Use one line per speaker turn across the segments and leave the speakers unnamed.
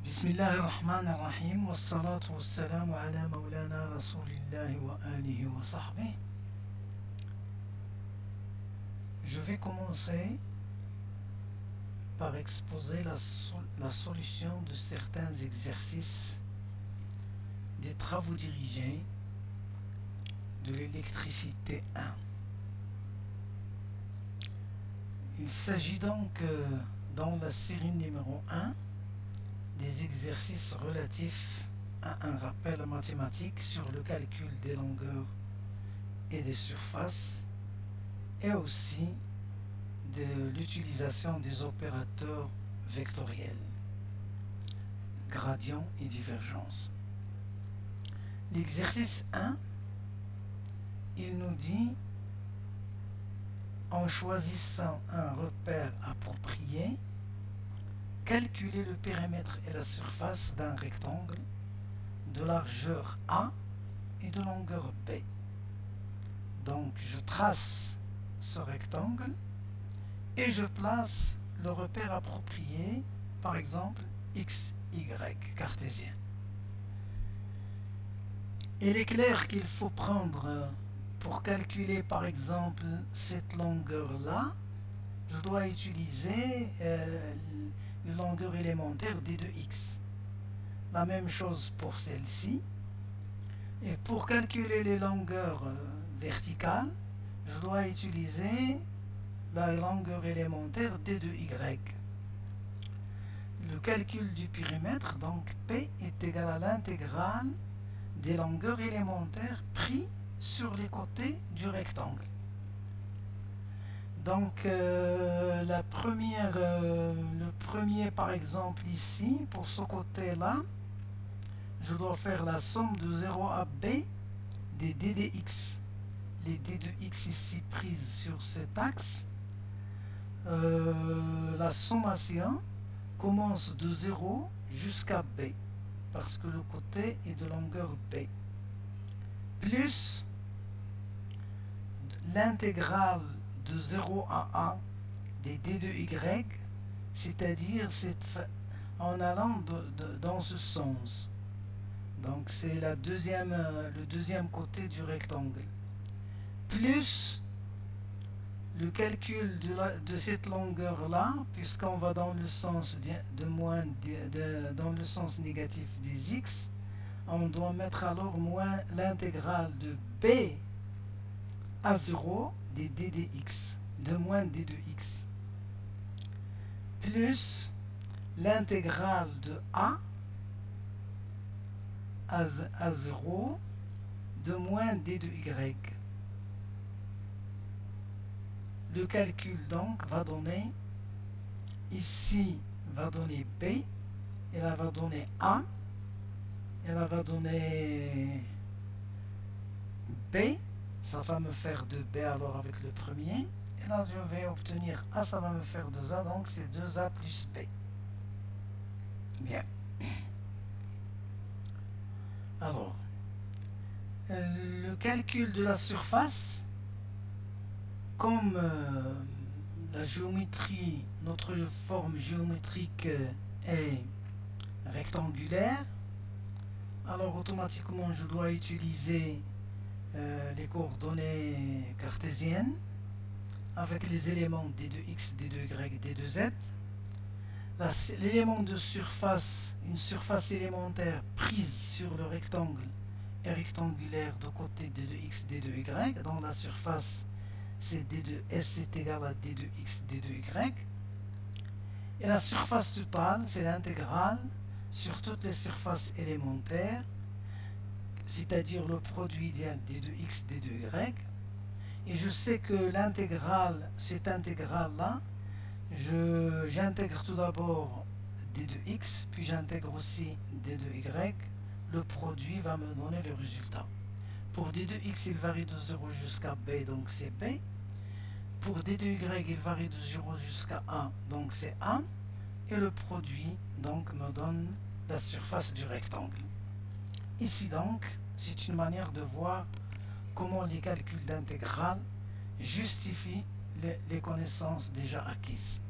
بسم الله الرحمن الرحيم والصلاة والسلام على مولانا رسول الله وآله وصحبه. Je vais commencer par exposer la solution de certains exercices des travaux dirigés de l'électricité 1. Il s'agit donc dans la série numéro 1 des exercices relatifs à un rappel mathématique sur le calcul des longueurs et des surfaces et aussi de l'utilisation des opérateurs vectoriels, gradient et divergence. L'exercice 1, il nous dit, en choisissant un repère approprié, calculer le périmètre et la surface d'un rectangle de largeur A et de longueur B. Donc je trace ce rectangle et je place le repère approprié, par exemple x, y, cartésien. Il est clair qu'il faut prendre, pour calculer par exemple cette longueur-là, je dois utiliser une longueur élémentaire d de x. La même chose pour celle-ci. Et pour calculer les longueurs verticales, je dois utiliser la longueur élémentaire d de y. Le calcul du périmètre, donc P, est égal à l'intégrale des longueurs élémentaires prises sur les côtés du rectangle. Donc le premier par exemple ici, pour ce côté-là, je dois faire la somme de 0 à B des d de x. Les d de x ici prises sur cet axe. La sommation commence de 0 jusqu'à B, parce que le côté est de longueur B. Plus l'intégrale de 0 à A des d de y, c'est-à-dire en allant dans ce sens. Donc c'est le deuxième côté du rectangle. Plus le calcul de cette longueur-là, puisqu'on va dans le sens dans le sens négatif des x, on doit mettre alors moins l'intégrale de b à 0 des d de x, de moins d de x, plus l'intégrale de a à 0 de moins d de y. Le calcul donc va donner, ici va donner b, et là va donner a, et là va donner b. Ça va me faire 2b alors avec le premier. Et là, je vais obtenir A, ça va me faire 2A, donc c'est 2A plus B. Bien. Alors, le calcul de la surface, comme la géométrie, notre forme géométrique est rectangulaire, alors automatiquement je dois utiliser les coordonnées cartésiennes avec les éléments d de x, d de y, d de z. L'élément de surface, une surface élémentaire prise sur le rectangle est rectangulaire de côté d de x, d de y. Dans la surface, c'est d de s est égal à d de x, d de y. Et la surface totale, c'est l'intégrale sur toutes les surfaces élémentaires, c'est-à-dire le produit idéal d de x, d de y. Et je sais que l'intégrale, cette intégrale-là, j'intègre tout d'abord d de x, puis j'intègre aussi d de y. Le produit va me donner le résultat. Pour d de x, il varie de 0 jusqu'à b, donc c'est b. Pour d de y, il varie de 0 jusqu'à a, donc c'est a. Et le produit, donc, me donne la surface du rectangle. Ici donc, c'est une manière de voir comment les calculs d'intégrale justifient les connaissances déjà acquises.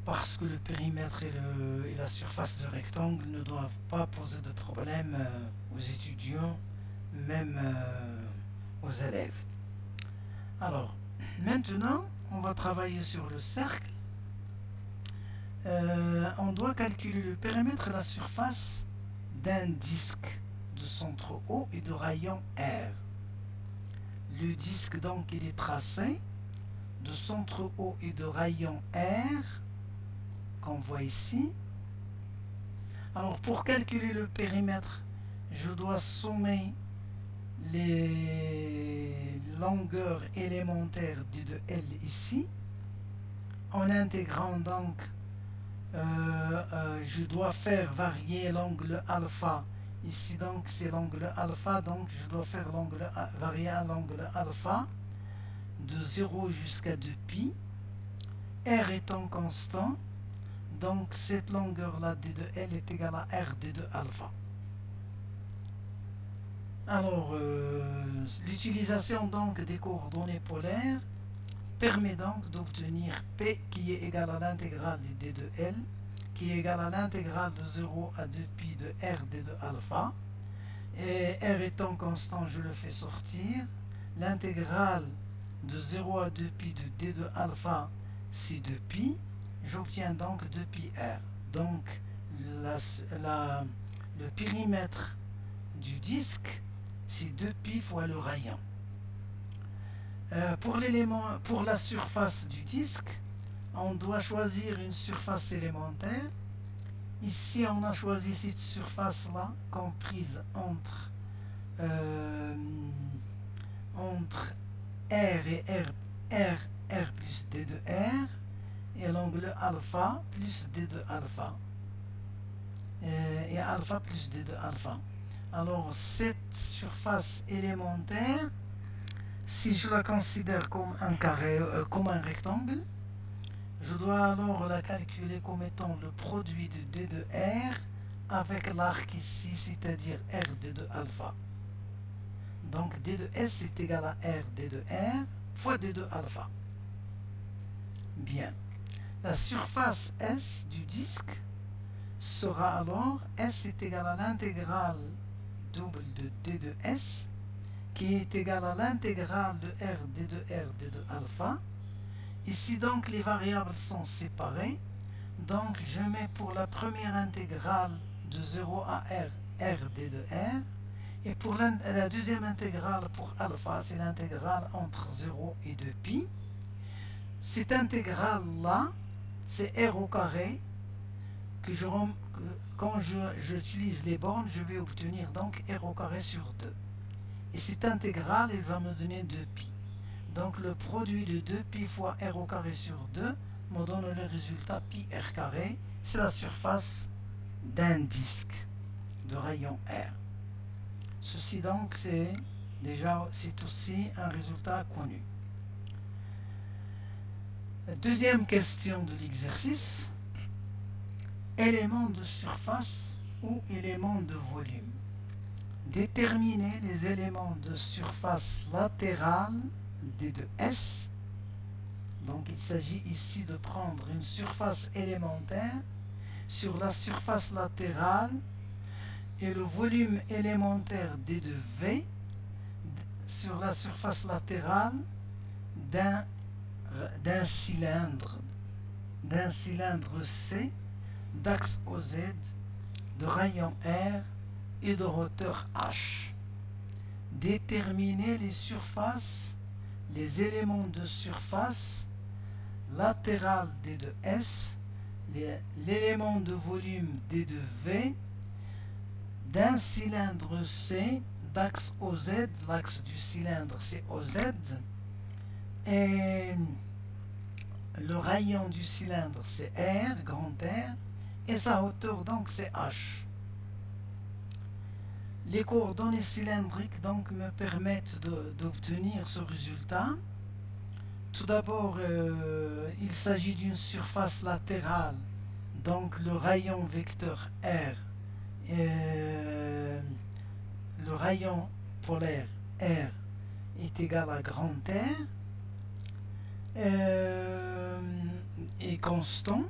parce que le périmètre et la surface de rectangle ne doivent pas poser de problème aux étudiants, même aux élèves. Alors, maintenant, on va travailler sur le cercle. On doit calculer le périmètre et la surface d'un disque de centre O et de rayon R. Le disque, donc, il est tracé de centre O et de rayon R, qu'on voit ici. Alors, pour calculer le périmètre, je dois sommer les longueurs élémentaires de L ici, en intégrant donc, je dois faire varier l'angle alpha. Ici donc c'est l'angle alpha, donc je dois faire varier l'angle alpha de 0 jusqu'à 2π. R étant constant, donc cette longueur là d de L est égale à R d de alpha. Alors l'utilisation donc des coordonnées polaires permet donc d'obtenir P qui est égal à l'intégrale de d de L, qui est égal à l'intégrale de 0 à 2π de R d de alpha. Et R étant constant, je le fais sortir. L'intégrale de 0 à 2π de d de alpha, c'est 2π. J'obtiens donc 2πr. Donc le périmètre du disque, c'est 2π fois le rayon. Pour la surface du disque, on doit choisir une surface élémentaire. Ici, on a choisi cette surface-là, comprise entre R et R plus D de R, et l'angle alpha plus D de alpha, et alpha plus D de alpha. Alors, cette surface élémentaire, si je la considère comme un carré, comme un rectangle, je dois alors la calculer comme étant le produit de d de R avec l'arc ici, c'est-à-dire R d de alpha. Donc d de S est égal à R d de R fois d de alpha. Bien. La surface S du disque sera alors S est égal à l'intégrale double de d de S, qui est égal à l'intégrale de R d de R d de alpha. Ici donc les variables sont séparées, donc je mets pour la première intégrale de 0 à R, R d de R, et pour la deuxième intégrale pour alpha, c'est l'intégrale entre 0 et 2π. Cette intégrale là, c'est R au carré, quand j'utilise les bornes, je vais obtenir donc R au carré sur 2. Et cette intégrale, elle va me donner 2π. Donc le produit de 2π fois R au carré sur 2 me donne le résultat pi R carré. C'est la surface d'un disque de rayon R. Ceci donc c'est aussi un résultat connu. La deuxième question de l'exercice. Éléments de surface ou éléments de volume. Déterminer les éléments de surface latérale d de S. Donc il s'agit ici de prendre une surface élémentaire sur la surface latérale et le volume élémentaire d de V sur la surface latérale d'un cylindre C d'axe OZ, de rayon R et de hauteur H. Déterminer les surfaces, les éléments de surface latérale d de S, l'élément de volume d de V, d'un cylindre C d'axe OZ, l'axe du cylindre c'est OZ, et le rayon du cylindre c'est R, grand R, et sa hauteur donc c'est H. Les coordonnées cylindriques donc me permettent d'obtenir ce résultat. Tout d'abord, il s'agit d'une surface latérale, donc le rayon vecteur R, le rayon polaire R est égal à grand R, est constant.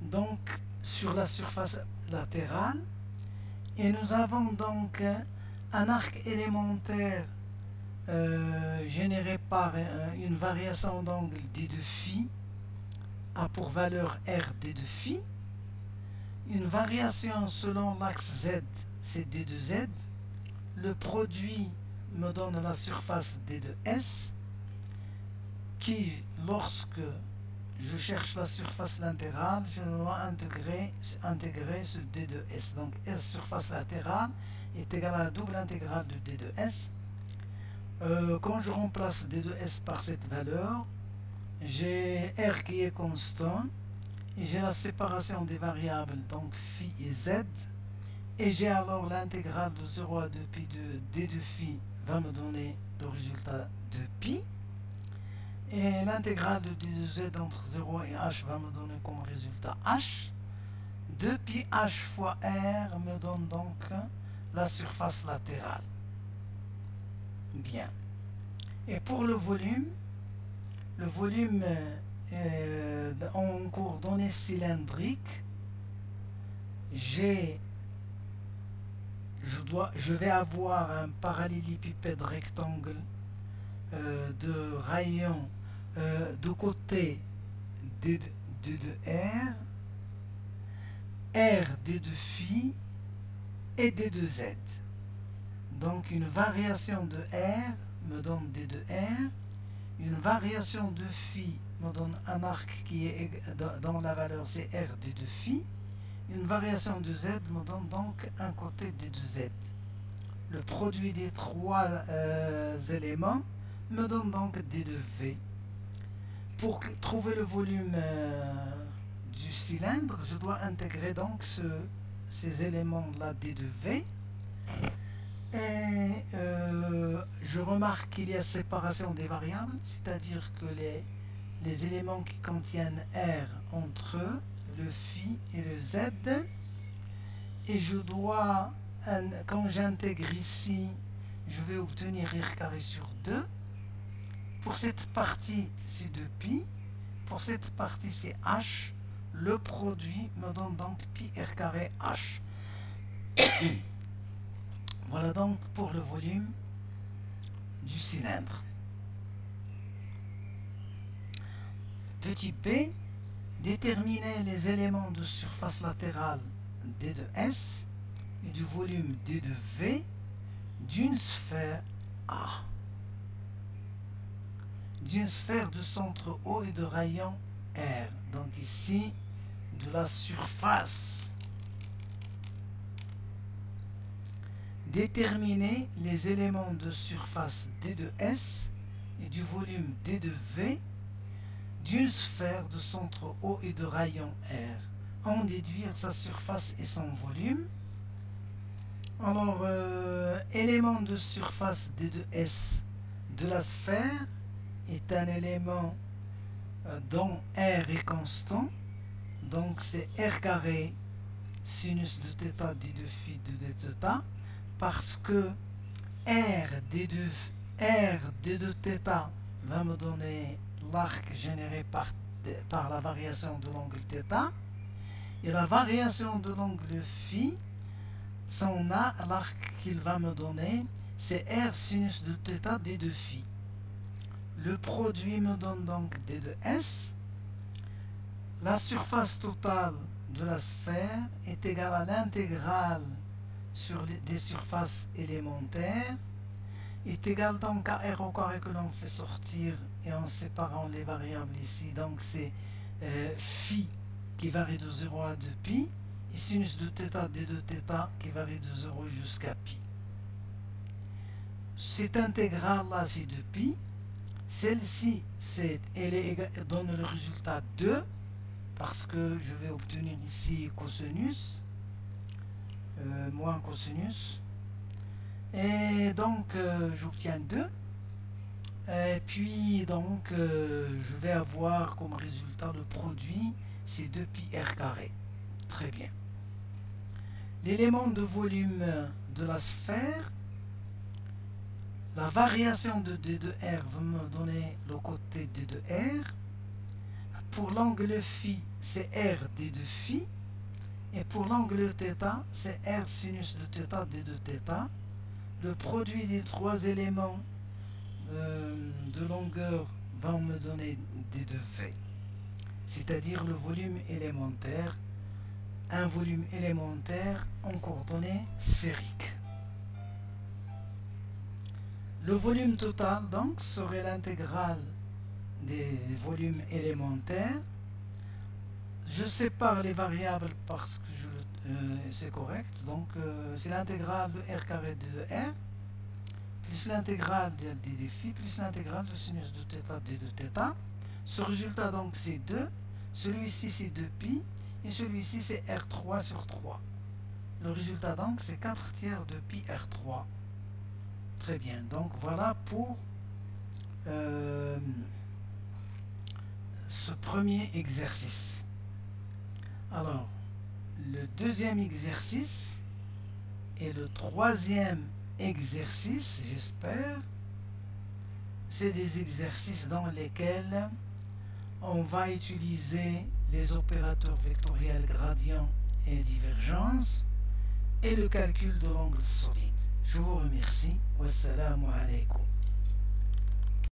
donc sur la surface latérale, et nous avons donc un arc élémentaire généré par une variation d'angle d de phi a pour valeur r d de phi, une variation selon l'axe z, c'est d de z, le produit me donne la surface d de s, qui, lorsque je cherche la surface latérale, je dois intégrer ce d de s. Donc S surface latérale est égal à la double intégrale de d de s. Quand je remplace d de s par cette valeur, j'ai r qui est constant, et j'ai la séparation des variables, donc phi et z, et j'ai alors l'intégrale de 0 à 2pi de d de phi va me donner le résultat de pi, et l'intégrale de d de z entre 0 et h va me donner comme résultat h. 2pi h fois r me donne donc la surface latérale. Bien. Et pour le volume en coordonnées cylindriques, je vais avoir un parallélépipède rectangle de rayon de côté d de r, r d de phi et d de z. Donc une variation de r me donne d de r, une variation de phi me donne un arc qui est dans la valeur c'est r d de phi, une variation de z me donne donc un côté d de z. Le produit des trois éléments me donne donc d de v. Pour trouver le volume du cylindre, je dois intégrer donc ces éléments-là d de v. Et je remarque qu'il y a séparation des variables, c'est-à-dire que les éléments qui contiennent r entre eux, le phi et le z, et je dois, quand j'intègre ici, je vais obtenir r carré sur 2. Pour cette partie, c'est 2pi. Pour cette partie, c'est h. Le produit me donne donc pi r carré h. Voilà donc pour le volume du cylindre. Petit p, déterminer les éléments de surface latérale d de s et du volume d de v d'une sphère A. D'une sphère de centre O et de rayon R. Donc ici, de la surface. Déterminer les éléments de surface d de s et du volume d de v d'une sphère de centre O et de rayon R. En déduire sa surface et son volume. Alors, élément de surface d de s de la sphère est un élément dont R est constant. Donc c'est R carré sinus de θ d de phi de dθ. Parce que R d de θ va me donner l'arc généré par la variation de l'angle θ, et la variation de l'angle phi, son A, l'arc qu'il va me donner, c'est R sinus de θ d de phi. Le produit me donne donc d de s. La surface totale de la sphère est égale à l'intégrale sur des surfaces élémentaires, est égal donc à r au carré que l'on fait sortir et en séparant les variables ici. Donc c'est phi qui varie de 0 à 2pi et sinus de θ d de θ qui varie de 0 jusqu'à pi. Cette intégrale là c'est 2pi. Celle-ci elle donne le résultat 2 parce que je vais obtenir ici cosinus. Moins cosinus, et donc j'obtiens 2, et puis donc je vais avoir comme résultat le produit, c'est 2pi r carré. Très bien. L'élément de volume de la sphère, la variation de d de r va me donner le côté d de r. Pour l'angle phi, c'est R d de phi. Et pour l'angle θ, c'est R sinus de θ d de θ. Le produit des trois éléments de longueur va me donner d de V. C'est-à-dire le volume élémentaire. Un volume élémentaire en coordonnées sphériques. Le volume total donc serait l'intégrale des volumes élémentaires. Je sépare les variables parce que c'est correct. Donc c'est l'intégrale de r carré de r plus l'intégrale de d de phi plus l'intégrale de sinus de θ d de θ. Ce résultat donc c'est 2. Celui-ci c'est 2pi. Et celui-ci c'est R3 sur 3. Le résultat donc c'est 4 tiers de pi R3. Très bien, donc voilà pour ce premier exercice. Alors, le deuxième exercice et le troisième exercice, j'espère, c'est des exercices dans lesquels on va utiliser les opérateurs vectoriels gradient et divergence et le calcul de l'angle solide. Je vous remercie. Wassalamu alaikum.